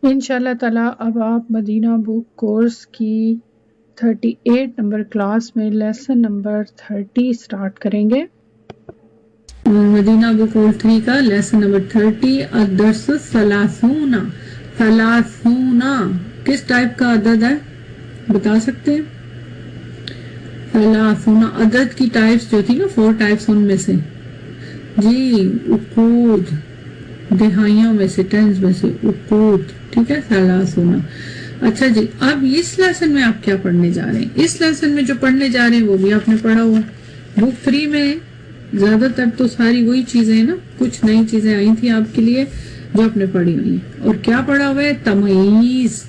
انشاءاللہ تعالی اب آپ مدینہ بک کورس کی 38 نمبر کلاس میں لیسن نمبر 30 سٹارٹ کریں گے. مدینہ بک کورس 3 کا لیسن نمبر 30 الدرس ثلاثون. ثلاثون کس ٹائپ کا عدد ہے بتا سکتے ہیں؟ ثلاثون عدد کی ٹائپس جو تھی نا 4 ٹائپس ان میں سے جی عقود دہائیوں میں سے ٹینز میں سے عقود ٹھیک ہے ثلاثون. اچھا جی اب اس لیسن میں آپ کیا پڑھنے جا رہے ہیں؟ اس لیسن میں جو پڑھنے جا رہے ہیں وہ بھی آپ نے پڑھا ہوا بک 3 میں. زیادہ تر تو ساری وہی چیزیں ہیں نا, کچھ نئی چیزیں آئی تھیں آپ کے لیے جو آپ نے پڑھی ہوئی ہیں. اور کیا پڑھا ہوا ہے؟ تمییز.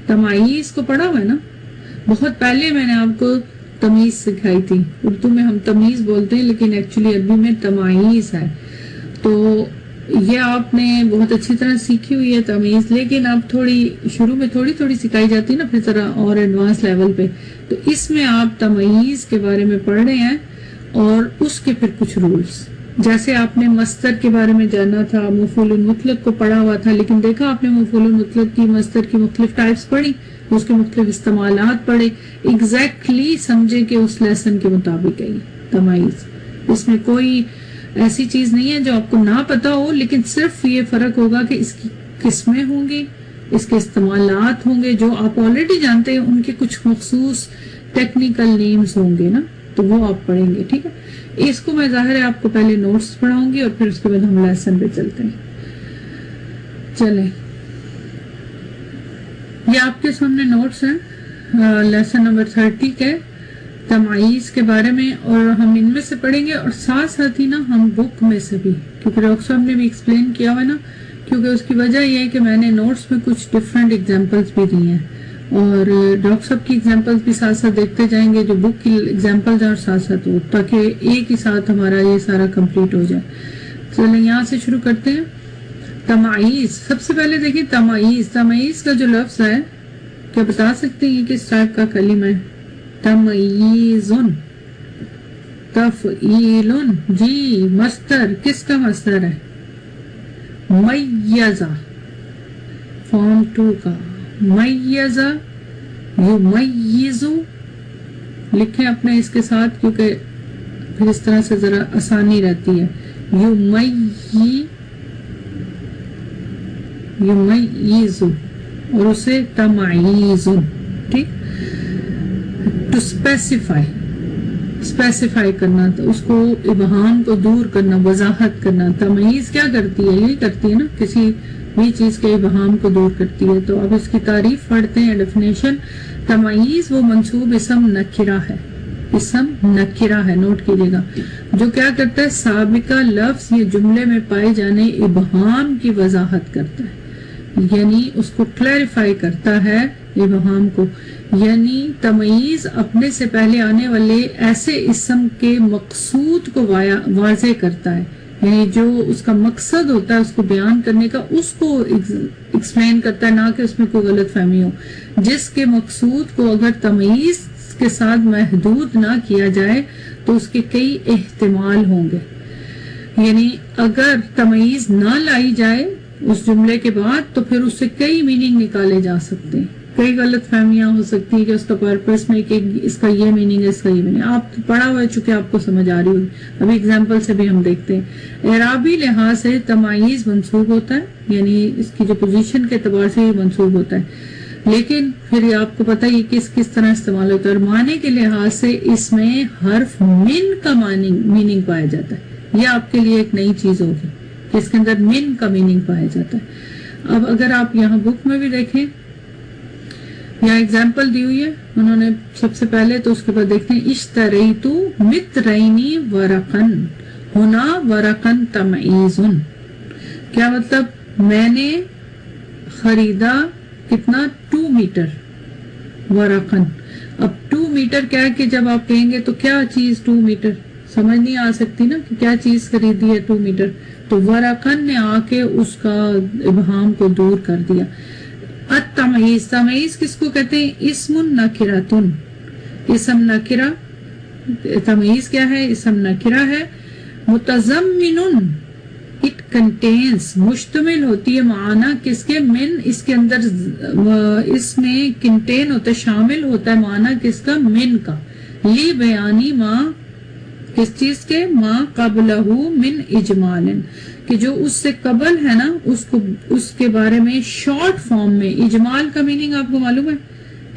تمییز کو پڑھا ہوا ہے نا. بہت پہلے میں نے آپ کو تمیز سکھائی تھی. اردو میں ہم تمیز بولتے ہیں لیکن ایکچولی عربی میں تمییز ہے. تو یہ آپ نے بہت اچھی طرح سیکھی ہوئی ہے تمیز, لیکن اب تھوڑی شروع میں تھوڑی سکھائی جاتی ہے نا, پھر ذرا اور ایڈوانس لیول پہ. تو اس میں آپ تمییز کے بارے میں پڑھ رہے ہیں اور اس کے پھر کچھ رولز. جیسے آپ نے مصدر کے بارے میں جانا تھا, مفعول مطلق کو پڑھا ہوا تھا, لیکن دیکھا آپ نے مفعول مطلق کی مصدر کی مختلف ٹائپس پڑھی, اس کے مختلف استعمالات پڑھے, ایگزیکٹلی سمجھے کہ اس لیسن کے مطابق ہے تمییز. اس میں کوئی ایسی چیز نہیں ہے جو آپ کو نہ پتا ہو, لیکن صرف یہ فرق ہوگا کہ اس کی قسمیں ہوں گی, اس کے استعمالات ہوں گے جو آپ آلریڈی جانتے ہیں, ان کے کچھ مخصوص ٹیکنیکل نیمز ہوں گے نا, تو وہ آپ پڑھیں گے. ٹھیک ہے, اس کو میں ظاہر ہے آپ کو پہلے نوٹس پڑھاؤں گی اور پھر اس کے بعد ہم لیسن پہ چلتے ہیں. چلیں یہ آپ کے سامنے نوٹس ہیں لیسن نمبر 30 کے تمییز کے بارے میں, اور ہم ان میں سے پڑھیں گے اور ساتھ ساتھ ہی نا ہم بک میں سے بھی, کیونکہ ڈاکٹر صاحب نے بھی ایکسپلین کیا ہوا ہے نا, کیونکہ اس کی وجہ یہ ہے کہ میں نے نوٹس میں کچھ ڈفرینٹ ایگزامپلس بھی دی ہیں اور ڈاکٹر صاحب کی ایگزامپلس بھی ساتھ ساتھ دیکھتے جائیں گے, جو بک کی ایگزامپلز ہیں اور ساتھ ساتھ وہ, تاکہ ایک ہی ساتھ ہمارا یہ سارا کمپلیٹ ہو جائے. چلیں یہاں سے شروع کرتے ہیں. تمییز, سب سے پہلے دیکھیں تمییز. تمییز کا جو لفظ ہے کیا بتا سکتے ہیں یہ کس ٹائپ کا کلمہ ہے؟ تمییزن, تفعیلن. جی مصدر, کس کا مصدر ہے؟ میزہ, فارم 2 کا. میزہ یمیزو لکھیں اپنے اس کے ساتھ, کیونکہ پھر اس طرح سے ذرا آسانی رہتی ہے. یمیزو اور اسے تمییزن. ٹھیک, ٹو اسپیسیفائی کرنا, تو اس کو ابہام کو دور کرنا, وضاحت کرنا. تمییز کیا کرتی ہے؟ یہی کرتی ہے نا, کسی بھی چیز کے ابہام کو دور کرتی ہے. تو اب اس کی تعریف پڑھتے ہیں, ڈیفینیشن. تمییز وہ منصوب اسم نکرہ ہے, اسم نکرہ ہے, نوٹ کیجئے گا, جو کیا کرتا ہے؟ سابقہ لفظ یا جملے میں پائے جانے ابہام کی وضاحت کرتا ہے, یعنی اس کو کلیریفائی کرتا ہے ابہام کو. یعنی تمییز اپنے سے پہلے آنے والے ایسے اسم کے مقصود کو واضح کرتا ہے, یعنی جو اس کا مقصد ہوتا ہے اس کو بیان کرنے کا, اس کو ایکسپلین کرتا ہے, نہ کہ اس میں کوئی غلط فہمی ہو. جس کے مقصود کو اگر تمییز کے ساتھ محدود نہ کیا جائے تو اس کے کئی احتمال ہوں گے. یعنی اگر تمییز نہ لائی جائے اس جملے کے بعد تو پھر اس سے کئی میننگ نکالے جا سکتے ہیں, کئی غلط فہمیاں ہو سکتی ہیں کہ اس کا پرپس میں کہ اس کا یہ میننگ ہے, اس کا یہ میننگ. آپ پڑھا ہوا ہے چونکہ آپ کو سمجھ آ رہی ہوگی. ابھی ایگزامپل سے بھی ہم دیکھتے ہیں. اعرابی لحاظ سے تمییز منصوب ہوتا ہے, یعنی اس کی جو پوزیشن کے اعتبار سے یہ منصوب ہوتا ہے, لیکن پھر یہ آپ کو پتہ ہے یہ کس طرح استعمال ہوتا ہے. اور معنی کے لحاظ سے اس میں حرف من کا میننگ پایا جاتا ہے. یہ آپ کے لیے ایک نئی چیز ہوگی کہ اس کے اندر من کا میننگ پایا جاتا ہے. اب اگر آپ یہاں بک میں بھی دیکھیں, یہاں ایگزامپل دی ہوئی ہے انہوں نے سب سے پہلے, تو اس کے بعد دیکھتے ہیں. اشتریتو مترینی ورقن, ہونا ورقن تمییزن. کیا مطلب؟ میں نے خریدا کتنا؟ 2 میٹر ورقن. اب 2 میٹر کیا ہے کہ جب آپ کہیں گے تو کیا چیز 2 میٹر سمجھ نہیں آ سکتی نا کہ کیا چیز خریدی ہے 2 میٹر. تو ورقن نے آ کے اس کا ابہام کو دور کر دیا. التمییز, تمییز کس کو کہتے ہیں؟ اسم نکرتن, اسم نکرہ. تمییز کیا ہے؟ اسم نکرہ ہے. متضمن اٹ کنٹینس مشتمل ہوتی ہے معنی کس کے من اس کے اندر اس میں کنٹین ہوتا ہے شامل ہوتا ہے معنی کس کا من کا لی بیانی ما کس چیز کے ما قبلہ من اجمال کہ جو اس سے قبل ہے نا اس کے بارے میں شارٹ فارم میں اجمال کا میننگ آپ کو معلوم ہے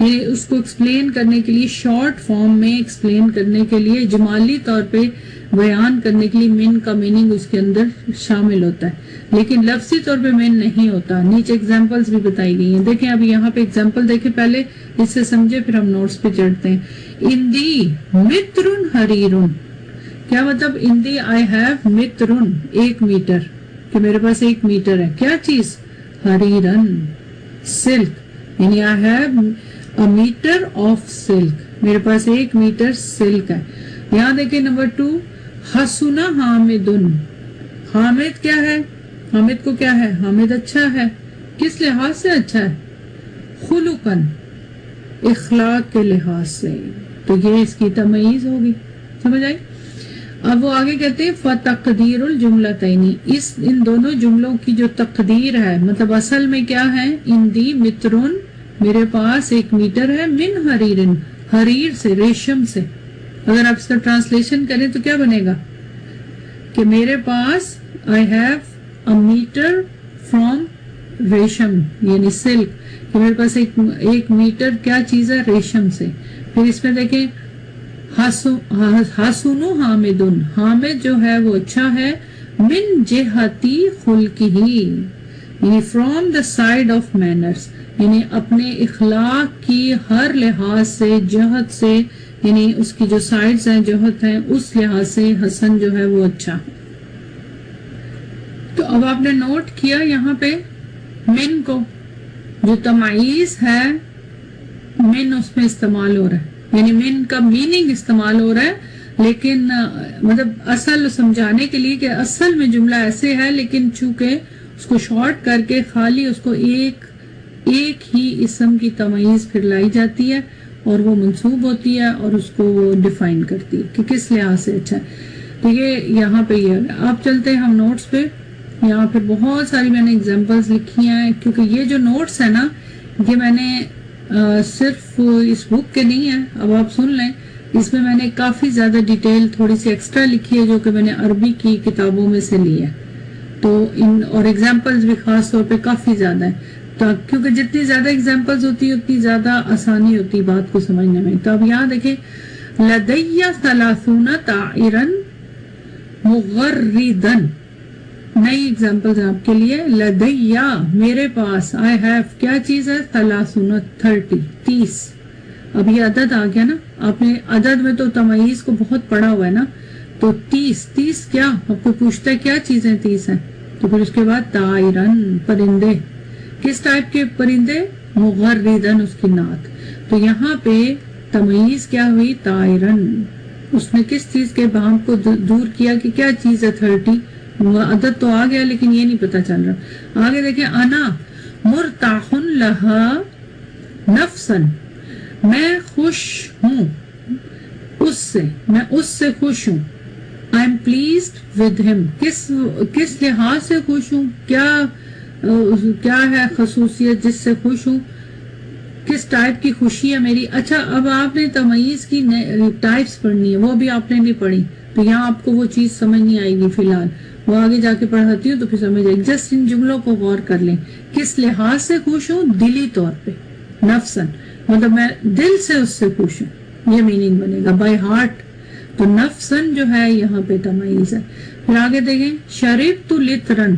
یہ اس کو ایکسپلین کرنے کے لیے شارٹ فارم میں ایکسپلین کرنے کے لیے اجمالی طور پہ بیان کرنے کے لیے من کا میننگ اس کے اندر شامل ہوتا ہے لیکن لفظی طور پہ من نہیں ہوتا. نیچے ایگزامپلز بھی بتائی گئی ہیں دیکھیں اب یہاں پہ ایگزامپل دیکھیں پہلے اس سے سمجھے پھر ہم نوٹس پہ چڑھتے ہیں. اندی مترن حریرن کیا مطلب اندی آئی ہیو مترن 1 میٹر کہ میرے پاس 1 میٹر ہے کیا چیز حریرن سلک یعنی I have a meter of silk میرے پاس 1 میٹر سلک ہے. یہاں دیکھیں نمبر 2 حسنا حامدن حامد کیا ہے حامد کو کیا ہے حامد اچھا ہے کس لحاظ سے اچھا ہے خلقن اخلاق کے لحاظ سے تو یہ اس کی تمیز ہوگی سمجھ آئی. اب وہ آگے کہتے ہیں فتقدیر الجملتین ان دونوں جملوں کی جو تقدیر ہے مطلب اصل میں کیا ہے اندی مترن میرے پاس 1 میٹر ہے من حریرن حریر سے ریشم سے اگر آپ اس کا ٹرانسلیشن کریں تو کیا بنے گا کہ میرے پاس I have a meter from ریشم یعنی سلک کہ میرے پاس 1 میٹر کیا چیز ہے ریشم سے. پھر اس میں دیکھیں حسن حامدن حامد جو ہے وہ اچھا ہے من جہتی خلقہ یعنی from the side of manners یعنی اپنے اخلاق کی ہر لحاظ سے جہت سے یعنی اس کی جو سائڈز ہیں جہت ہیں اس لحاظ سے حسن جو ہے وہ اچھا. تو اب آپ نے نوٹ کیا یہاں پہ من کو جو تمائیز ہے من اس میں استعمال ہو رہا ہے یعنی من کا میننگ استعمال ہو رہا ہے لیکن مطلب اصل سمجھانے کے لیے کہ اصل میں جملہ ایسے ہے لیکن چونکہ اس کو شارٹ کر کے خالی اس کو ایک ہی اسم کی تمیز پھر لائی جاتی ہے اور وہ منصوب ہوتی ہے اور اس کو وہ ڈیفائن کرتی ہے کہ کس لحاظ سے اچھا ہے. تو یہ یہاں پہ یہ ہے. آپ چلتے ہیں ہم نوٹس پہ. یہاں پہ بہت ساری میں نے ایگزامپلز لکھی ہیں کیونکہ یہ جو نوٹس ہے نا یہ میں نے صرف اس بک کے نہیں ہے اب آپ سن لیں اس میں نے کافی زیادہ ڈیٹیل تھوڑی سی ایکسٹرا لکھی ہے جو کہ میں نے عربی کی کتابوں میں سے لی ہے تو اور ایگزامپلز بھی خاص طور پہ کافی زیادہ ہیں کیونکہ جتنی زیادہ ایگزامپلز ہوتی ہے اتنی زیادہ آسانی ہوتی بات کو سمجھنے میں. تو اب یہاں دیکھیں لدی 30 طائرا مغردا نئی ایگزامپلز آپ کے لیے. لدی میرے پاس آئی ہیو کیا چیز ہے 30 اب یہ عدد آ گیا نا آپ نے عدد میں تو تمیز کو بہت پڑھا ہوا ہے نا تو 30 کیا آپ کو پوچھتا ہے کیا چیزیں 30 ہیں تو پھر اس کے بعد طائرن پرندے کس ٹائپ کے پرندے مغردن اس کی نعت. تو یہاں پہ تمیز کیا ہوئی طائرن اس نے کس چیز کے ابہام کو دور کیا کہ کیا چیز ہے 30 عدد تو آ گیا لیکن یہ نہیں پتا چل رہا. آگے دیکھیں انا مرتاح لہا نفسن میں خوش ہوں میں اس سے خوش ہوں. I am pleased with him کس لحاظ سے خوش ہوں کیا ہے خصوصیت جس سے خوش ہوں کس ٹائپ کی خوشی ہے میری. اچھا اب آپ نے تمیز کی ٹائپس پڑھنی ہے وہ بھی آپ نے نہیں پڑھی تو یہاں آپ کو وہ چیز سمجھ نہیں آئے گی فی الحال وہ آگے جا کے پڑھاتی ہوں تو پھر سمجھ آئے گی. جسٹ ان جملوں کو غور کر لیں کس لحاظ سے خوش ہوں دلی طور پہ نفسن مطلب میں دل سے اس سے خوش ہوں یہ میننگ بنے گا بائی ہارٹ تو نفسن جو ہے یہاں پہ تمیز ہے. پھر آگے دیکھیں شربت لترن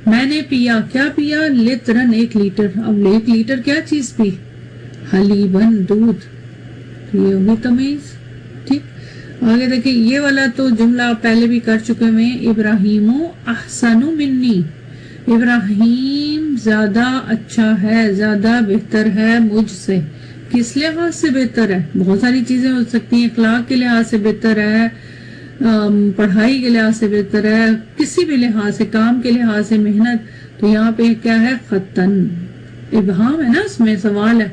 میں نے پیا کیا پیا لترن 1 لیٹر. اب 1 لیٹر کیا چیز پی حلیبن دودھ یہ ہوگی تمیز ٹھیک. آگے دیکھیں یہ والا تو جملہ پہلے بھی کر چکے ہیں ابراہیم احسن منی ابراہیم زیادہ اچھا ہے زیادہ بہتر ہے مجھ سے. کس لحاظ سے بہتر ہے بہت ساری چیزیں ہو سکتی ہیں اخلاق کے لحاظ سے بہتر ہے پڑھائی کے لحاظ سے بہتر ہے کسی بھی لحاظ سے کام کے لحاظ سے محنت. تو یہاں پہ کیا ہے خطن ابہام ہے نا اس میں سوال ہے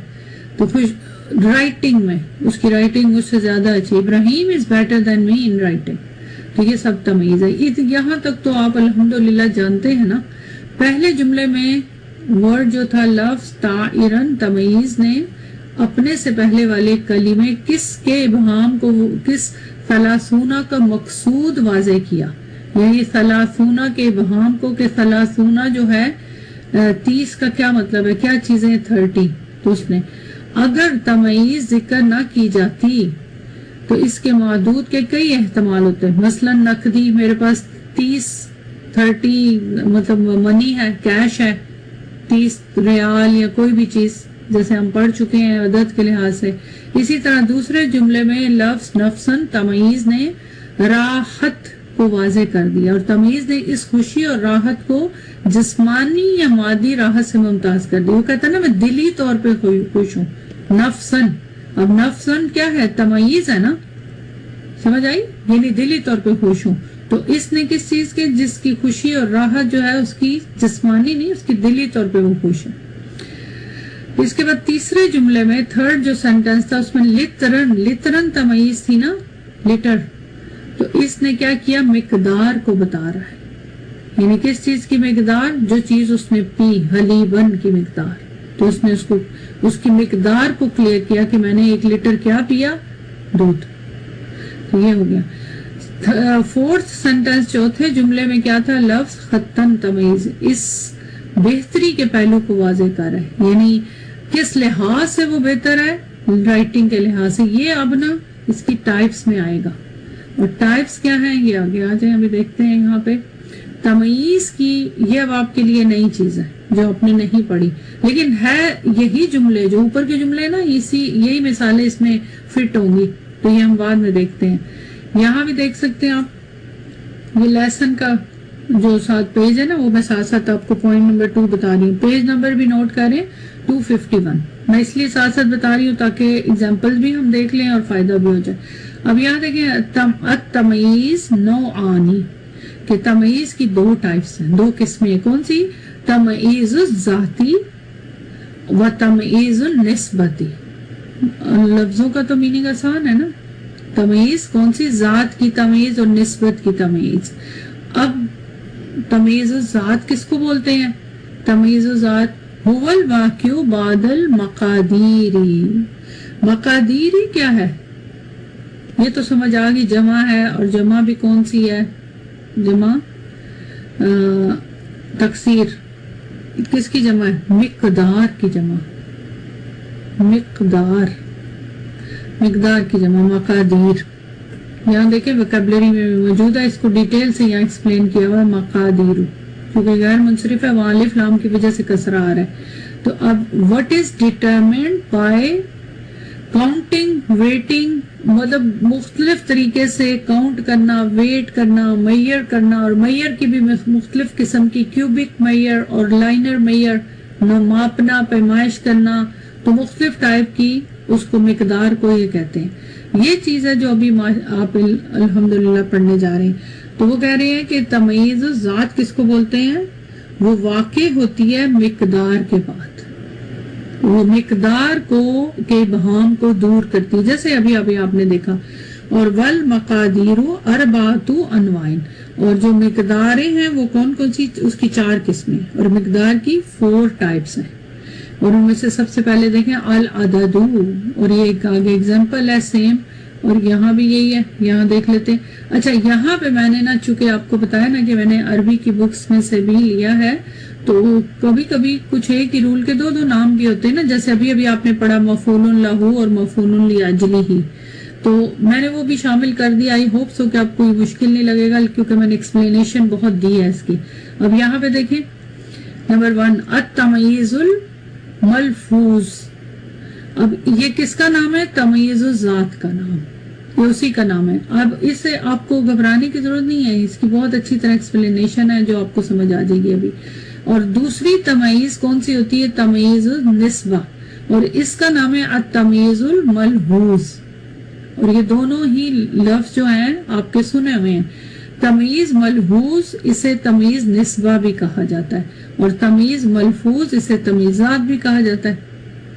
تو رائٹنگ میں اس کی رائٹنگ مجھ سے زیادہ اچھی. ابراہیم is better than me in writing تو تو یہ سب تمیز ہے. یہاں تک تو آپ الحمدللہ جانتے ہیں نا. پہلے جملے میں ورڈ جو تھا لفظ طائرن، تمیز نے اپنے سے پہلے والے کلمے کس کے ابہام کو، کس ثلاثونہ کا مقصود واضح کیا. یعنی ثلاثونہ کے ابہام کو، کہ ثلاثونہ جو ہے 30 کا کیا مطلب ہے، کیا چیزیں 30. تو اس نے اگر تمیز ذکر نہ کی جاتی تو اس کے معدود کے کئی احتمال ہوتے ہیں. مثلا نقدی، میرے پاس 30 مطلب منی ہے، کیش ہے، 30 ریال یا کوئی بھی چیز، جیسے ہم پڑھ چکے ہیں عدد کے لحاظ سے. اسی طرح دوسرے جملے میں لفظ نفسن، تمیز نے راحت کو واضح کر دیا، اور تمیز نے اس خوشی اور راحت کو جسمانی یا مادی راحت سے ممتاز کر دیا. وہ کہتا ہے نا میں دلی طور پہ خوش ہوں، نفسن. اب نفسن کیا ہے، تمیز ہے نا، سمجھ آئی، یعنی دلی طور پہ خوش ہوں. تو اس نے کس چیز کے، جس کی خوشی اور راحت جو ہے اس کی جسمانی نہیں، اس کی دلی طور پہ وہ خوش ہے. اس کے بعد تیسرے جملے میں تھرڈ جو سینٹنس تھا اس میں لترن تمیز تھی نا، لیٹر. تو اس نے کیا کیا، مقدار کو بتا رہا ہے. یعنی کس چیز کی مقدار، جو چیز اس نے پی، حلیبن کی مقدار. تو اس نے اس کی مقدار کو کلیئر کیا کہ میں نے 1 لیٹر کیا پیا، دودھ. تو یہ ہو گیا. فورتھ سینٹنس چوتھے جملے میں کیا تھا، لفظ خطن تمیز اس بہتری کے پہلو کو واضح کر رہا ہے. یعنی کس لحاظ سے وہ بہتر ہے، رائٹنگ کے لحاظ سے. یہ اب نا اس کی ٹائپس میں آئے گا، اور ٹائپس کیا ہیں یہ آگے آ جائیں. ابھی دیکھتے ہیں یہاں پہ تمیز کی، یہ اب آپ کے لیے نئی چیز ہے جو آپ نے نہیں پڑھی، لیکن ہے یہی جملے جو اوپر کے جملے نا، یہی مثالیں اس میں فٹ ہوں گی. تو یہ ہم بعد میں دیکھتے ہیں. یہاں بھی دیکھ سکتے ہیں آپ، یہ لیسن کا جو 7 پیج ہے نا، وہ میں ساتھ ساتھ آپ کو پوائنٹ نمبر 2 بتا رہی ہوں. پیج نمبر بھی نوٹ کریں، 251. میں اس لیے ساتھ ساتھ بتا رہی ہوں تاکہ ایگزامپل بھی ہم دیکھ لیں اور فائدہ بھی ہو جائے. اب یہاں دیکھیں، التمیز نوعانی، کہ تمیز کی 2 ٹائپس ہیں، 2 قسمیں. کون سی، تمیز الذاتی و تمیز النسبتی. لفظوں کا تو میننگ آسان ہے نا. تمیز کون سی، ذات کی تمیز اور نسبت کی تمیز. اب تمیز الذات کس کو بولتے ہیں، تمیز الذات هو الواقع بعد المقادیری. مقادیری کیا ہے، یہ تو سمجھ آ گئی، جمع ہے، اور جمع بھی کون سی ہے، جمع تکسیر. کس کی جمع ہے، مقدار کی جمع، مقدار کی جمع مقادیر. یہاں دیکھیں ویکیبلری میں بھی موجود ہے، اس کو ڈیٹیل سے یہاں ایکسپلین کیا ہوا ہے. مقادیر کیونکہ غیر منصرف ہے، وہاں الف لام کی وجہ سے کسرہ آ رہا ہے. تو اب what is determined by counting, weighting، مطلب مختلف طریقے سے کاؤنٹ کرنا، ویٹ کرنا، میئر کرنا، اور میئر کی بھی مختلف قسم کی، کیوبک میئر اور لائنر میئر، ماپنا، پیمائش کرنا. تو مختلف ٹائپ کی اس کو مقدار کو یہ کہتے ہیں. یہ چیز ہے جو ابھی آپ الحمدللہ پڑھنے جا رہے ہیں. تو وہ کہہ رہے ہیں کہ تمیز ذات کس کو بولتے ہیں، وہ واقع ہوتی ہے مقدار کے بعد، وہ مقدار کو کے ابہام کو دور کرتی ہے، جیسے ابھی آپ نے دیکھا. اور والمقادیر اربعۃ انواع، اور جو مقداریں ہیں وہ کون کون سی، اس کی 4 قسمیں، اور مقدار کی 4 ٹائپس ہیں. اور ان میں سے سب سے پہلے دیکھیں العدد، اور یہ ایک آگے ایگزامپل ہے سیم، اور یہاں بھی یہی ہے، یہاں دیکھ لیتے ہیں. اچھا یہاں پہ میں نے نا چونکہ آپ کو بتایا نا کہ میں نے عربی کی بکس میں سے بھی لیا ہے، تو کبھی کبھی کچھ ایک ہی رول کے 2 نام بھی ہوتے ہیں نا. جیسے ابھی آپ نے پڑھا مفعول لہ اور مفعول لاجلہ، تو میں نے وہ بھی شامل کر دیا. آئی ہوپ سو کہ آپ کو مشکل نہیں لگے گا، کیونکہ میں نے ایکسپلینیشن بہت دی ہے اس کی. اب یہاں پہ دیکھیں نمبر 1 التمیز الملفوظ. اب یہ کس کا نام ہے، تمیز الذات کا نام، یہ اسی کا نام ہے. اب اس سے آپ کو گھبرانے کی ضرورت نہیں ہے، اس کی بہت اچھی طرح ایکسپلینیشن ہے جو آپ کو سمجھ آ جائے گی ابھی. اور دوسری تمیز کون سی ہوتی ہے، تمیز النسبہ، اور اس کا نام ہے التمیز الملحوظ. اور یہ دونوں ہی لفظ جو ہیں آپ کے سنے ہوئے ہیں. تمیز ملحوظ اسے تمیز نسبہ بھی کہا جاتا ہے، اور تمیز ملفوظ اسے تمیزات بھی کہا جاتا ہے.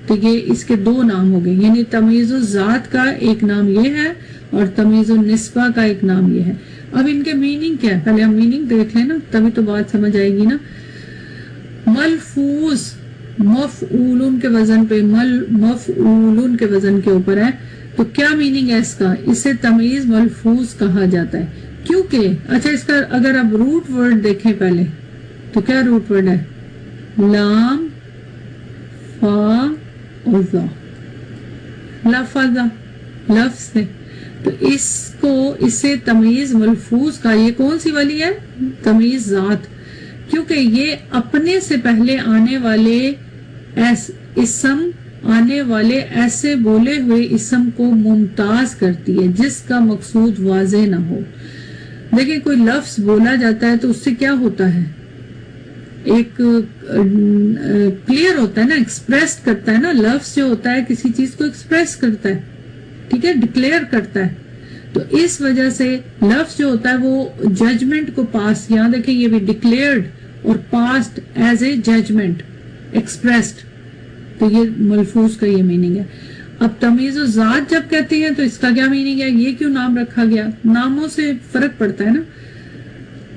تو یہ اس کے 2 نام ہو گئے، یعنی تمیز الذات کا ایک نام یہ ہے اور تمیز النسبہ کا ایک نام یہ ہے. اب ان کے میننگ کیا ہے، پہلے ہم میننگ دیکھ لیں نا، تبھی تو بات سمجھ آئے گی نا. ملفوظ مفعولن کے وزن پہ، مفعولن کے وزن کے اوپر ہے، تو کیا میننگ ہے اس کا؟ اسے تمیز ملفوظ کہا جاتا ہے. کیونکہ اچھا اس کا اگر آپ روٹ ورڈ دیکھیں پہلے تو کیا روٹ ورڈ ہے؟ لام فا اور ذا، لفظہ لفظ سے. تو اس کو اسے تمیز ملفوظ کا، یہ کون سی والی ہے؟ تمیز ذات، کیونکہ یہ اپنے سے پہلے آنے والے اسم، آنے والے ایسے بولے ہوئے اسم کو ممتاز کرتی ہے جس کا مقصود واضح نہ ہو. دیکھیں کوئی لفظ بولا جاتا ہے تو اس سے کیا ہوتا ہے؟ ایک کلیئر ہوتا ہے نا، ایکسپریس کرتا ہے نا. لفظ جو ہوتا ہے کسی چیز کو ایکسپریس کرتا ہے، ٹھیک ہے، ڈکلیئر کرتا ہے. تو اس وجہ سے لفظ جو ہوتا ہے وہ ججمنٹ کو پاس، یہاں دیکھیں یہ بھی ڈکلیئرڈ اور passed as a judgement expressed, تو یہ ملفوظ کا یہ میننگ ہے. اب تمیز و ذات جب کہتے ہیں تو اس کا کیا میننگ ہے؟ یہ کیوں نام رکھا گیا؟ ناموں سے فرق پڑتا ہے نا.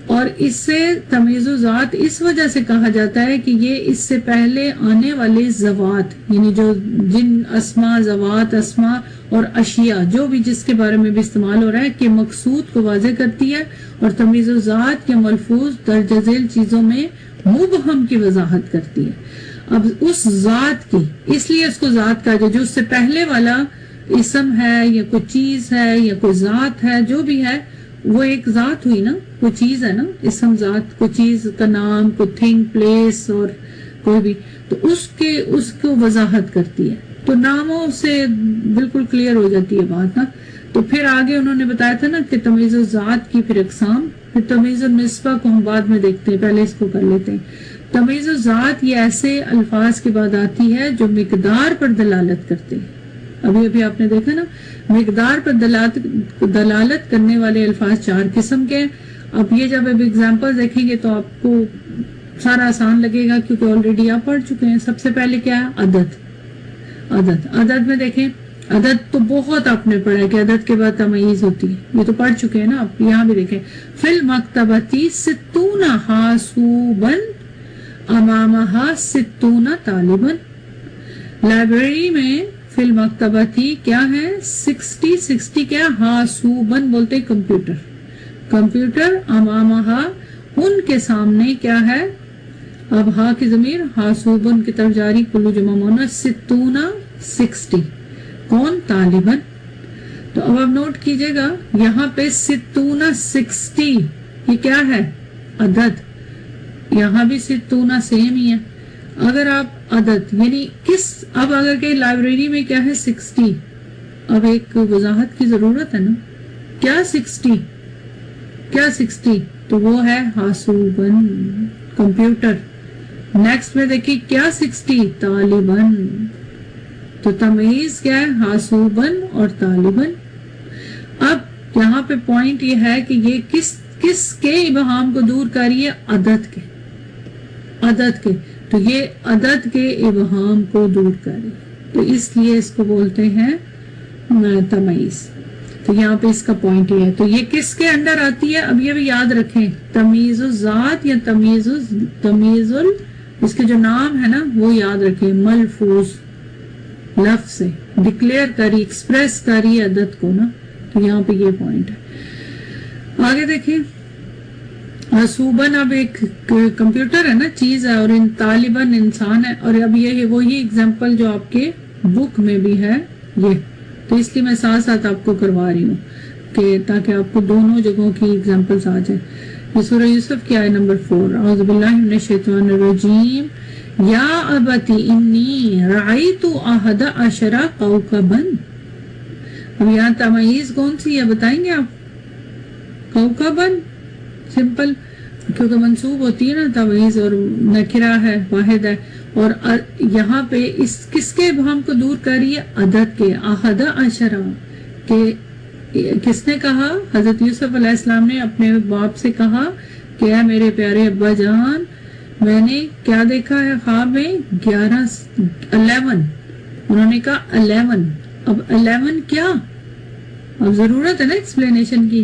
اور اس سے تمیز و ذات اس وجہ سے کہا جاتا ہے کہ یہ اس سے پہلے آنے والے ذوات، یعنی جو جن اسما، ذوات، اسما اور اشیاء جو بھی جس کے بارے میں بھی استعمال ہو رہا ہے کہ مقصود کو واضح کرتی ہے. اور تمیز و ذات کے ملفوظ درج ذیل چیزوں میں مبہم کی وضاحت کرتی ہے. اب اس ذات کی، اس لیے اس کو ذات کہا جائے، جو اس سے پہلے والا اسم ہے یا کوئی چیز ہے یا کوئی ذات ہے، جو بھی ہے وہ ایک ذات ہوئی نا، کوئی چیز ہے نا. اسم ذات، کوئی چیز کا نام، کوئی تھنگ، پلیس اور کوئی بھی، تو اس کو وضاحت کرتی ہے. تو ناموں سے بالکل کلیئر ہو جاتی ہے بات نا. تو پھر آگے انہوں نے بتایا تھا نا کہ تمیز و ذات کی پھر اقسام، پھر تمیز و نسبہ کو ہم بعد میں دیکھتے ہیں، پہلے اس کو کر لیتے ہیں. تمیز و ذات یہ ایسے الفاظ کے بعد آتی ہے جو مقدار پر دلالت کرتے ہیں. ابھی آپ نے دیکھا نا، مقدار پر دلالت کرنے والے الفاظ 4 قسم کے. اب یہ جب اب ایگزامپل دیکھیں گے تو آپ کو سارا آسان لگے گا کیونکہ آلریڈی آپ پڑھ چکے ہیں. سب سے پہلے کیا ہے؟ عدد میں دیکھیں، عدد تو بہت آپ نے پڑھا ہے کہ عدد کے بعد تمیز ہوتی ہے، یہ تو پڑھ چکے ہیں نا آپ. یہاں بھی دیکھیں، فی المکتبتی 60 حاسوبا امامہا 60 طالبا. لائبریری میں فی المکتبتی کیا ہے؟ 60 کیا؟ حاسوبن بولتے کمپیوٹر، امامہا ان کے سامنے کیا ہے؟ اب ہا کی ضمیر حاسوبن کی طرف جاری، کلو جمع مؤنث، 60 کون؟ طالبن. تو اب آپ نوٹ کیجئے گا یہاں پہ 60 یہ کیا ہے؟ عدد. یہاں بھی 60 سیم ہی ہے. اگر آپ عدد یعنی اب اگر کہ لائبریری میں کیا ہے؟ 60. اب ایک وضاحت کی ضرورت ہے نا، کیا 60 تو وہ ہے حاسوبن، کمپیوٹر. نیکسٹ میں دیکھیں کیا 60 طالبن، تو تمیز کیا ہے؟ حاسوبن اور طالبن. اب یہاں پہ پوائنٹ یہ ہے کہ یہ کس کے ابہام کو دور کر رہی ہے؟ عدد کے. تو یہ عدد کے ابہام کو دور کر رہی ہے، تو اس لیے اس کو بولتے ہیں تمیز. تو یہاں پہ اس کا پوائنٹ یہ ہے. تو یہ کس کے انڈر آتی ہے؟ اب یہ بھی یاد رکھیں، تمیز الذات یا تمیز اس کے جو نام ہے نا وہ یاد رکھیں. ملفوظ لفظ سے ڈکلیئر کری، ایکسپریس کری عدد کو نا. تو یہاں پہ یہ پوائنٹ ہے. آگے دیکھیں، حاسوبن اب ایک کمپیوٹر ہے نا، چیز ہے، اور طالبن انسان ہے. اور اب یہ وہی ایگزامپل جو آپ کے بک میں بھی ہے یہ، تو اس لیے میں ساتھ آپ کو کروا رہی ہوں کہ تاکہ آپ کو دونوں جگہوں کی ایگزامپلز آ جائیں. یہ سورہ یوسف کی آیت نمبر 4، اعوذ باللہ من الشیطان الرجیم، یا ابتی انی رأیت 11 کوکبا. اب یہاں تمیز کون سی ہے بتائیں گے آپ؟ کوکبا سمپل، کیونکہ منصوب ہوتی ہے نا تمیز، اور نکرہ ہے، واحد ہے. اور یہاں پہ اس کس کے ابہام کو دور کر رہی ہے؟ عدد کے. 11 کہ کس نے کہا؟ حضرت یوسف علیہ السلام نے اپنے باپ سے کہا کہ اے میرے پیارے ابا جان، میں نے کیا دیکھا ہے خواب میں؟ 11. انہوں نے کہا 11. اب 11 کیا؟ اب ضرورت ہے نا ایکسپلینیشن کی.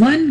1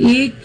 1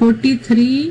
43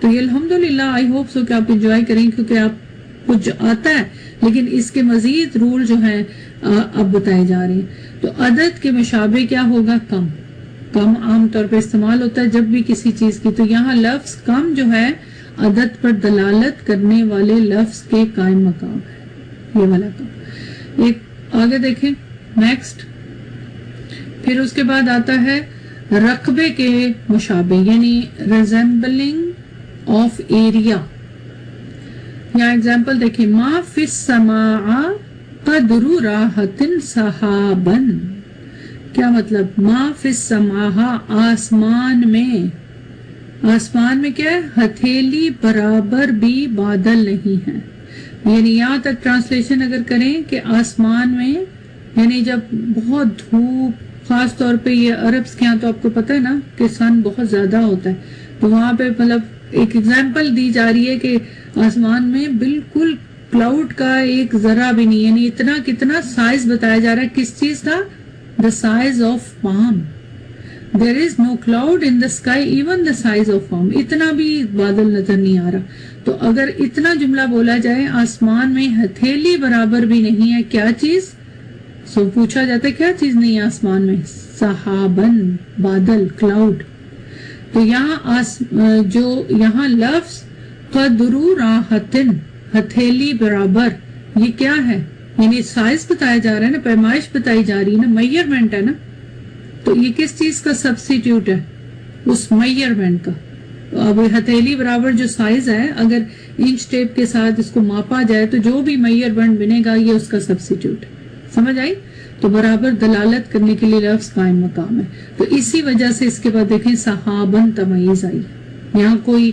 تو یہ الحمدللہ آئی ہوپ سو کہ آپ انجوائے کریں، کیونکہ آپ کچھ آتا ہے لیکن اس کے مزید رول جو ہیں اب بتائے جا رہے ہیں. تو عدد کے مشابہ کیا ہوگا؟ کم. کم عام طور پہ استعمال ہوتا ہے جب بھی کسی چیز کی، تو یہاں لفظ کم جو ہے عدد پر دلالت کرنے والے لفظ کے قائم مقام ہے، یہ والا کم. ایک آگے دیکھیں نیکسٹ. پھر اس کے بعد آتا ہے رقبے کے مشابہ، یعنی ریزمبلنگ آف ایریا. یہاں ایگزامپل دیکھیں، ما فی السماء قدر راحت صحابن. کیا مطلب؟ ما فی السماء آسمان میں، آسمان میں کیا ہے؟ ہتھیلی برابر بھی بادل نہیں ہے. یعنی یہاں تک ٹرانسلیشن اگر کریں کہ آسمان میں، یعنی جب بہت دھوپ، خاص طور پہ یہ عربس کے ہاں تو آپ کو پتہ ہے نا کہ سن بہت زیادہ ہوتا ہے، تو وہاں پہ مطلب ایک ایگزامپل دی جا رہی ہے کہ آسمان میں بالکل کلاؤڈ کا ایک ذرہ بھی نہیں، یعنی اتنا کتنا سائز بتایا جا رہا ہے کس چیز کا؟ the size of palm. there is no cloud in the sky even the size of palm. اتنا بھی بادل نظر نہیں آ رہا. تو اگر اتنا جملہ بولا جائے آسمان میں ہتھیلی برابر بھی نہیں ہے، کیا چیز؟ سو پوچھا جاتا ہے کیا چیز نہیں ہے آسمان میں؟ صحابن، بادل، کلاؤڈ. تو یہاں جو یہاں لفظ قدر راحتن، ہتھیلی برابر، یہ کیا ہے؟ یعنی سائز بتایا جا رہا ہے نا، پیمائش بتائی جا رہی ہے نا، میئرمنٹ ہے نا. تو یہ کس چیز کا سبسٹیٹیوٹ ہے؟ اس میئرمنٹ کا. اب ہتھیلی برابر جو سائز ہے، اگر انچ ٹیپ کے ساتھ اس کو ماپا جائے تو جو بھی میئرمنٹ بنے گا یہ اس کا سبسٹیٹیوٹ ہے. سمجھ آئی؟ تو برابر دلالت کرنے کے لیے لفظ قائم مقام ہے. تو اسی وجہ سے اس کے بعد دیکھیں صحابن تمیز آئی. یہاں کوئی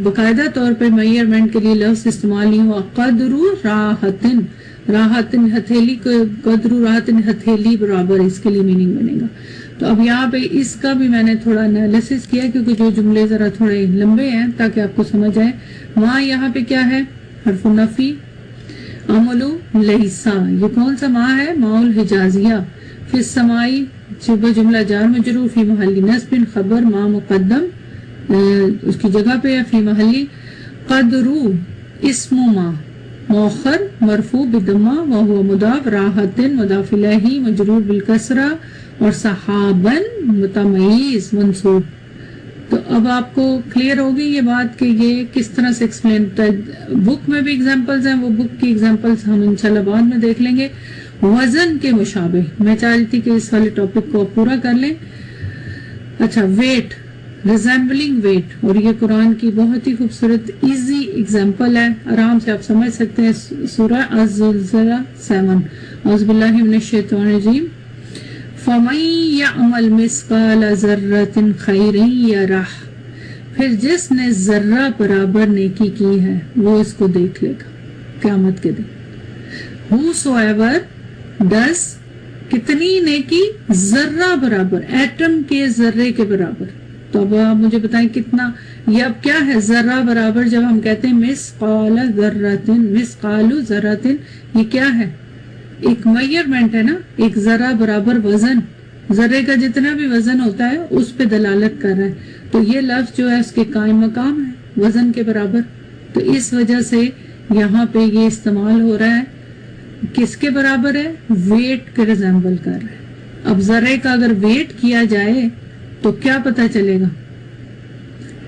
باقاعدہ طور پہ میئرمنٹ کے لیے لفظ استعمال نہیں ہوا. قدر راحتن، راحتن ہتھیلی کو، قدر راحتن ہتھیلی برابر، اس کے لیے میننگ بنے گا. تو اب یہاں پہ اس کا بھی میں نے تھوڑا انالیسس کیا کیونکہ جو جملے ذرا تھوڑے لمبے ہیں تاکہ آپ کو سمجھ آئے. وہاں یہاں پہ کیا ہے؟ حرف نفی. عملو لیسا، یہ کون سا ماں ہے؟ ماء الحجازیہ. فی السمائی جملہ جار مجرور، فی محلی نصب خبر ما مقدم اس کی جگہ پہ ہے، فی محلی. قدرو اسم ما مؤخر مرفوع بالضمہ وہو مضاف، راحت مضاف الیہ مجرور بالکسرہ، اور صحابن متمیز منصوب. تو اب آپ کو کلیئر ہوگی یہ بات کہ یہ کس طرح سے ایکسپلین ہوتا ہے. بک میں بھی ایگزامپلز ہیں، وہ بک کی ایگزامپلز ہم انشاءاللہ بعد میں دیکھ لیں گے. وزن کے مشابہ، میں چاہ رہی تھی کہ اس والے ٹاپک کو پورا کر لیں. اچھا، ویٹ، ریزمبلنگ ویٹ، اور یہ قرآن کی بہت ہی خوبصورت ایزی ایگزامپل ہے، آرام سے آپ سمجھ سکتے ہیں. سورہ الزلزلہ 7. اعوذ باللہ من الشیطان الرجیم. فَمَن يَعْمَلْ مِثْقَالَ ذَرَّةٍ خَيْرًا يَرَهُ، پھر جس نے ذرہ برابر نیکی کی ہے وہ اس کو دیکھ لے گا قیامت کے دن. whosoever does، کتنی نیکی؟ ذرہ برابر، ایٹم کے ذرے کے برابر. تو اب آپ مجھے بتائیں کتنا، یہ اب کیا ہے ذرہ برابر؟ جب ہم کہتے ہیں مثقال ذرۃ، مثقال ذرۃ، یہ کیا ہے؟ ایک میئرمنٹ ہے نا، ایک ذرہ برابر وزن، ذرے کا جتنا بھی وزن ہوتا ہے اس پہ دلالت کر رہا ہے. تو یہ لفظ جو ہے اس کے قائم مقام ہے وزن کے برابر. تو اس وجہ سے یہاں پہ یہ استعمال ہو رہا ہے. کس کے برابر ہے؟ ویٹ کے ریزمبل کر رہا ہے. اب ذرے کا اگر ویٹ کیا جائے تو کیا پتا چلے گا؟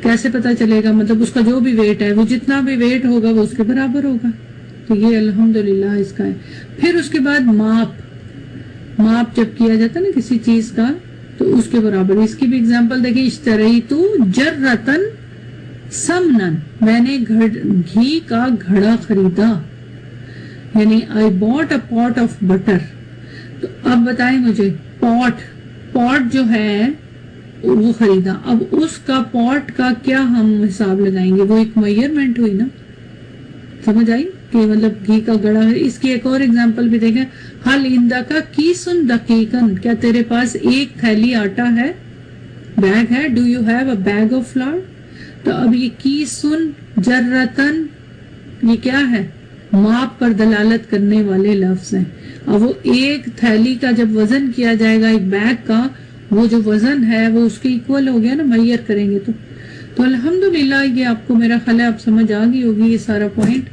کیسے پتا چلے گا؟ مطلب اس کا جو بھی ویٹ ہے، وہ جتنا بھی ویٹ ہوگا وہ اس کے برابر ہوگا. تو یہ الحمدللہ اس کا ہے. پھر اس کے بعد ماپ جب کیا جاتا ہے نا کسی چیز کا تو اس کے برابر. اس کی بھی اگزامپل دیکھیں. اشتریتو جرتن سمنن، میں نے گھی کا گھڑا خریدا، یعنی I bought a pot of butter. تو اب بتائیں مجھے، پوٹ جو ہے وہ خریدا. اب اس کا پوٹ کا کیا ہم حساب لگائیں گے؟ وہ ایک میئرمنٹ ہوئی نا. سمجھ آئی کہ مطلب گھی کا گڑا ہے. اس کی ایک اور ایگزامپل بھی دیکھیں. حل عندک کیسن دقیقن، کیا تیرے پاس ایک تھیلی آٹا ہے، بیگ ہے. Do you have a bag of flour. تو اب یہ کیسن جرتن، یہ کیا ہے؟ ماپ پر دلالت کرنے والے لفظ ہیں. اب وہ ایک تھیلی کا جب وزن کیا جائے گا ایک بیگ کا، وہ جو وزن ہے وہ اس کے ایکول ہو گیا نا، میئر کریں گے تو الحمدللہ یہ آپ کو میرا خیال ہے آپ سمجھ آ گئی ہوگی یہ سارا پوائنٹ.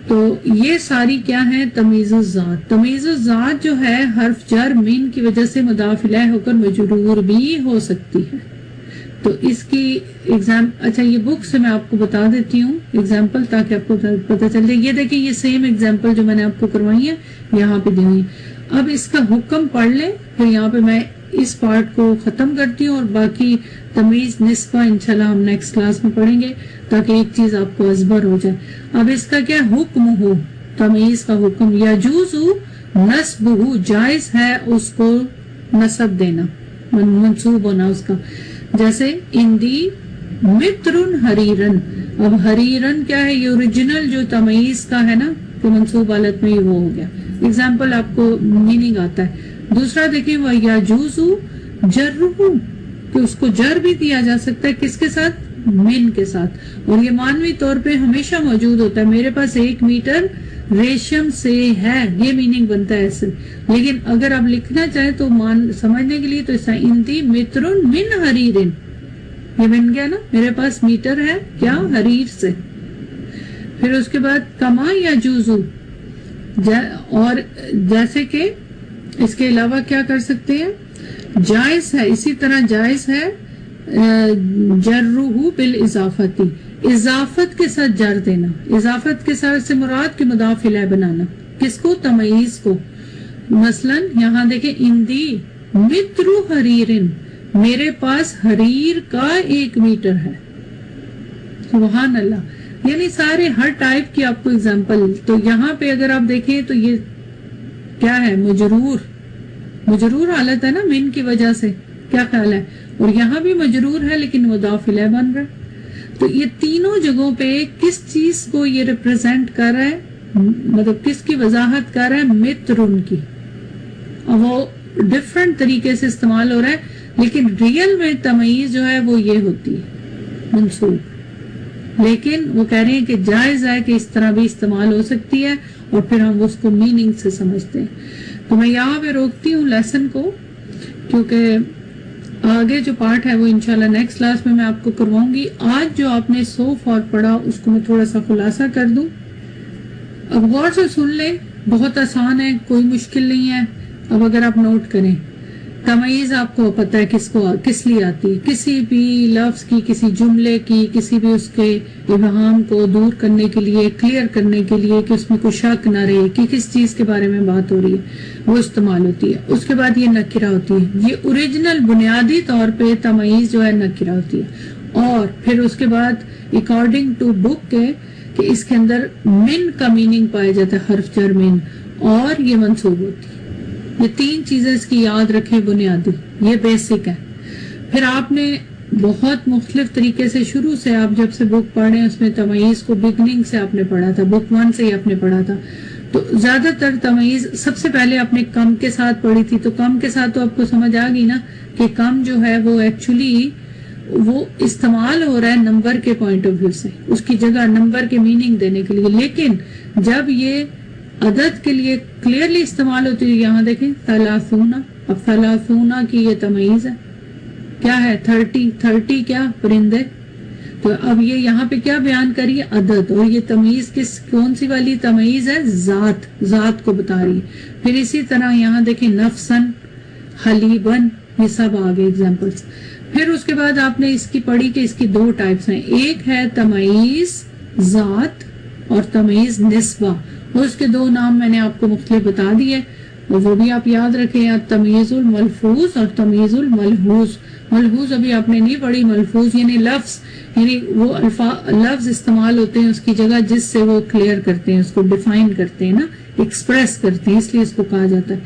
تو یہ ساری کیا ہے تمیز الذات. تمیز الذات جو ہے حرف جر من کی وجہ سے مضاف الیہ ہو کر مجرور بھی ہو سکتی ہے. تو اس کی اچھا یہ بک سے میں آپ کو بتا دیتی ہوں ایگزامپل تاکہ آپ کو پتہ چل جائے. یہ دیکھیں یہ سیم ایگزامپل جو میں نے آپ کو کروائی ہے یہاں پہ دی ہوئی. اب اس کا حکم پڑھ لیں پھر یہاں پہ میں اس پارٹ کو ختم کرتی ہوں اور باقی تمیز نسبہ انشاءاللہ ہم نیکسٹ کلاس میں پڑھیں گے تاکہ ایک چیز آپ کو ازبر ہو جائے. اب اس کا کیا حکم ہو تمیز کا حکم یجوز نصبہ جائز ہے اس کو نصب دینا منصوب ہونا اس کا. جیسے اندی مترن حریرن. اب حریرن کیا ہے یہ اوریجنل جو تمیز کا ہے نا کہ منصوب حالت میں یہ وہ ہو گیا. ایگزامپل آپ کو میننگ آتا ہے. دوسرا دیکھیں وہ یجوز جرہ کہ اس کو جر بھی دیا جا سکتا ہے کس کے ساتھ من کے ساتھ. اور یہ معنوی طور پہ ہمیشہ موجود ہوتا ہے. میرے پاس 1 میٹر ریشم سے ہے یہ میننگ بنتا ہے ایسے. لیکن اگر آپ لکھنا چاہیں تو سمجھنے کے لیے تو اس طرح انتی مترن من حریرن یہ بن گیا نا میرے پاس میٹر ہے کیا حریر سے. پھر اس کے بعد کما یا جوزو اور جیسے کہ اس کے علاوہ کیا کر سکتے ہیں جائز ہے اسی طرح جائز ہے جرہ بالاضافتی اضافت کے ساتھ جر دینا. اضافت کے ساتھ سے مراد کے مضاف الیہ بنانا کس کو تمیز کو. مثلا یہاں دیکھیں اندی متر حریرن میرے پاس حریر کا 1 میٹر ہے. سبحان اللہ. یعنی سارے ہر ٹائپ کی آپ کو اگزامپل. تو یہاں پہ اگر آپ دیکھیں تو یہ کیا ہے مجرور حالت ہے نا من کی وجہ سے کیا خیال ہے. اور یہاں بھی مجرور ہے لیکن مضاف الیہ بن رہا ہے. تو یہ تینوں جگہوں پہ کس چیز کو یہ ریپرزینٹ کر رہا ہے مطلب کس کی وضاحت کر رہا ہے مترن کی. اور وہ ڈفرنٹ طریقے سے استعمال ہو رہا ہے لیکن ریئل میں تمیز جو ہے وہ یہ ہوتی ہے منصوب. لیکن وہ کہہ رہے ہیں کہ جائز ہے کہ اس طرح بھی استعمال ہو سکتی ہے اور پھر ہم اس کو میننگ سے سمجھتے ہیں. تو میں یہاں پہ روکتی ہوں لیسن کو کیونکہ آگے جو پارٹ ہے وہ انشاءاللہ نیکسٹ کلاس میں آپ کو کرواؤں گی. آج جو آپ نے سو فار پڑھا اس کو میں تھوڑا سا خلاصہ کر دوں. اب غور سے سن لیں بہت آسان ہے کوئی مشکل نہیں ہے. اب اگر آپ نوٹ کریں تمیز آپ کو پتہ ہے کس لیے آتی ہے. کسی بھی لفظ کی کسی جملے کی کسی بھی اس کے ابہام کو دور کرنے کے لیے کلیئر کرنے کے لیے کہ اس میں کوئی شک نہ رہے کہ کس چیز کے بارے میں بات ہو رہی ہے وہ استعمال ہوتی ہے. اس کے بعد یہ نکرہ ہوتی ہے. یہ اوریجنل بنیادی طور پہ تمیز جو ہے نکرہ ہوتی ہے. اور پھر اس کے بعد اکارڈنگ ٹو بک کے کہ اس کے اندر من کا میننگ پایا جاتا ہے حرف جر من اور یہ منصوب ہوتی ہے. یہ 3 چیزیں اس کی یاد رکھیں بنیادی یہ بیسک ہے. پھر آپ نے بہت مختلف طریقے سے شروع سے آپ جب سے بک پڑھیں اس میں تمیز کو بگننگ سے آپ نے پڑھا تھا بک 1 سے ہی آپ نے پڑھا تھا. تو زیادہ تر تمیز سب سے پہلے آپ نے کم کے ساتھ پڑھی تھی. تو کم کے ساتھ تو آپ کو سمجھ آ گئی نا کہ کم جو ہے وہ ایکچولی وہ استعمال ہو رہا ہے نمبر کے پوائنٹ آف ویو سے اس کی جگہ نمبر کے میننگ دینے کے لیے. لیکن جب یہ عدد کے لیے کلیئرلی استعمال ہوتی ہے یہاں دیکھیں ثلاثون. اب ثلاثون کی یہ تمیز ہے کیا ہے 30 کیا پرندے. تو اب یہ یہاں پہ کیا بیان کری ہے عدد. اور یہ تمیز کون سی والی تمیز ہے ذات کو بتا رہی ہے. پھر اسی طرح یہاں دیکھیں نفسن حلیبن یہ سب آگے ایگزامپلس. پھر اس کے بعد آپ نے اس کی پڑھی کہ اس کی 2 ٹائپس ہیں. ایک ہے تمیز ذات اور تمیز نسبہ. اور اس کے 2 نام میں نے آپ کو مختلف بتا دیے وہ بھی آپ یاد رکھیں تمیز الملفوظ اور تمیز الملحوظ. ملحوظ ابھی آپ نے نہیں پڑھی. ملفوظ یعنی لفظ یعنی وہ لفظ استعمال ہوتے ہیں اس کی جگہ جس سے وہ کلیئر کرتے ہیں اس کو ڈیفائن کرتے ہیں نا ایکسپریس کرتے ہیں اس لیے اس کو کہا جاتا ہے.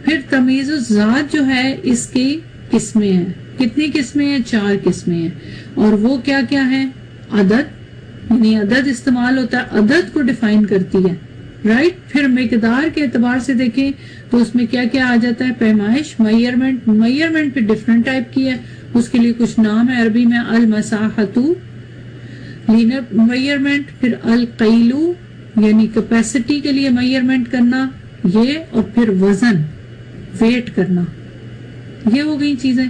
پھر تمیز الذات جو ہے اس کی قسمیں ہیں. کتنی قسمیں ہیں 4 قسمیں ہیں. اور وہ کیا کیا ہے عدد یعنی عدد استعمال ہوتا ہے عدد کو ڈیفائن کرتی ہے رائٹ. پھر مقدار کے اعتبار سے دیکھیں تو اس میں کیا کیا آ جاتا ہے پیمائش میئرمنٹ پہ ڈفرنٹ ٹائپ کی ہے اس کے لیے کچھ نام ہے عربی میں المساحتو لینر میئرمنٹ. پھر القیلو یعنی کیپیسٹی کے لیے میئرمنٹ کرنا یہ. اور پھر وزن ویٹ کرنا یہ ہو گئی چیزیں.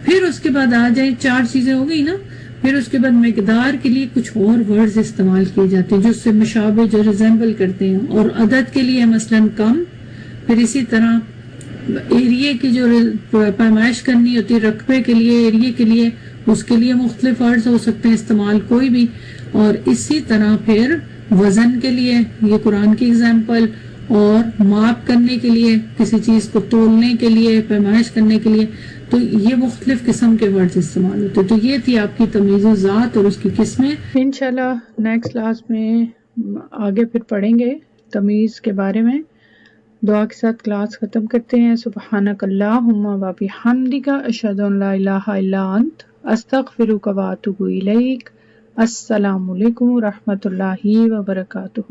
پھر اس کے بعد آ جائیں 4 چیزیں ہو گئی نا. پھر اس کے بعد مقدار کے لیے کچھ اور ورڈز استعمال کیے جاتے ہیں جو اس سے مشابہ جو ریزمبل کرتے ہیں, اور عدد کے لیے مثلا کم. پھر اسی طرح ایریے کی جو پیمائش کرنی ہوتی ہے رقبے کے لیے, ایریے کے لیے, اس کے لیے مختلف ورڈز ہو سکتے ہیں استعمال کوئی بھی. اور اسی طرح پھر وزن کے لیے, یہ قرآن کی اگزامپل, اور ماپ کرنے کے لیے, کسی چیز کو تولنے کے لیے, پیمائش کرنے کے لیے, تو یہ مختلف قسم کے ورڈز استعمال ہوتے ہیں. تو یہ تھی آپ کی تمیز و ذات اور اس کی قسمیں. انشاءاللہ نیکسٹ کلاس میں آگے پھر پڑھیں گے تمیز کے بارے میں. دعا کے ساتھ کلاس ختم کرتے ہیں. سبحانک اللہم و بحمدک اشہد ان لا الہ الا انت استغفرک و اتوب الیک. السلام علیکم و رحمۃ اللہ وبرکاتہ.